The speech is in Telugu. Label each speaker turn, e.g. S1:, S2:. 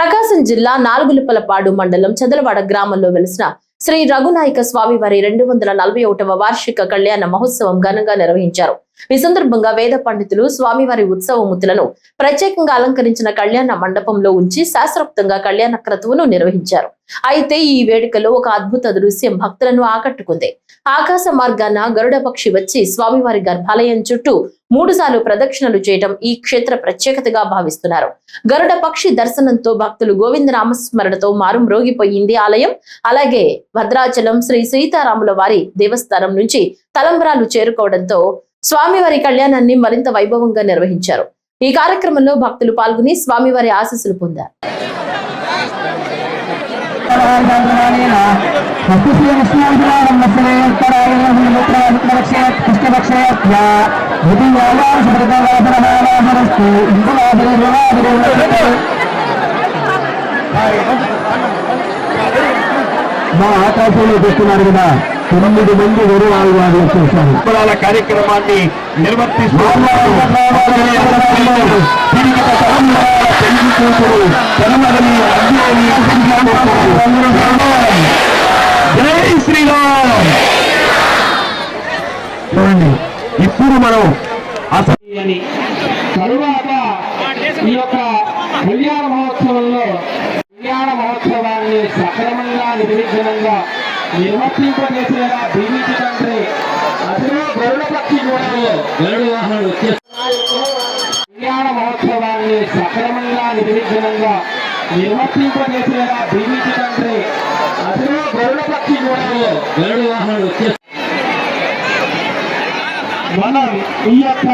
S1: ప్రకాశం జిల్లా నాలుగులపలపాడు మండలం చదలవాడ గ్రామంలో వెలిసిన శ్రీ రఘునాయక స్వామి వారి 241వ వార్షిక కళ్యాణ మహోత్సవం ఘనంగా నిర్వహించారు. ఈ సందర్భంగా వేద పండితులు స్వామివారి ఉత్సవమూర్తులను ప్రత్యేకంగా అలంకరించిన కళ్యాణ మండపంలో ఉంచి శాస్త్రోక్తంగా కళ్యాణ క్రతువును నిర్వహించారు. అయితే ఈ వేడుకలో ఒక అద్భుత దృశ్యం భక్తులను ఆకట్టుకుంది. ఆకాశ మార్గాన గరుడ పక్షి వచ్చి స్వామివారి గర్భాలయం చుట్టూ 3 సార్లు ప్రదక్షిణలు చేయడం ఈ క్షేత్ర ప్రత్యేకతగా భావిస్తున్నారు. గరుడ పక్షి దర్శనంతో భక్తులు గోవింద నామస్మరణతో మారుమ్రోగిపోయింది ఆలయం. అలాగే భద్రాచలం శ్రీ సీతారాముల వారి దేవస్థానం నుంచి తలంబ్రాలు చేరుకోవడంతో స్వామివారి కళ్యాణాన్ని మరింత వైభవంగా నిర్వహించారు. ఈ కార్యక్రమంలో భక్తులు పాల్గొని స్వామివారి ఆశీస్సులు పొందారు.
S2: మా ఆకాశంలో చూస్తున్నారు కదా, 9 మంది వరువాళ్ళు చేశారు. కులాల కార్యక్రమాన్ని నిర్వర్తిస్తున్నారు. జై శ్రీరామ్. చూడండి, ఇప్పుడు మనం
S3: అని తరువాత ఈ యొక్క కళ్యాణ మహోత్సవాన్ని సక్రమంగా నిర్విఘ్నంగా నిర్వర్తింపజేసేలా బీజేపీ తండ్రి అసలు గరుడ పక్షి గరుడు వాహనుడు కళ్యాణ మహోత్సవాన్ని సక్రమంగా నిర్విఘ్నంగా నిర్వర్తింపజేసేలా బీజేపీ తండ్రి అసలు గరుడ పక్షి గరుడు వాహనుడు మనం ఈ యొక్క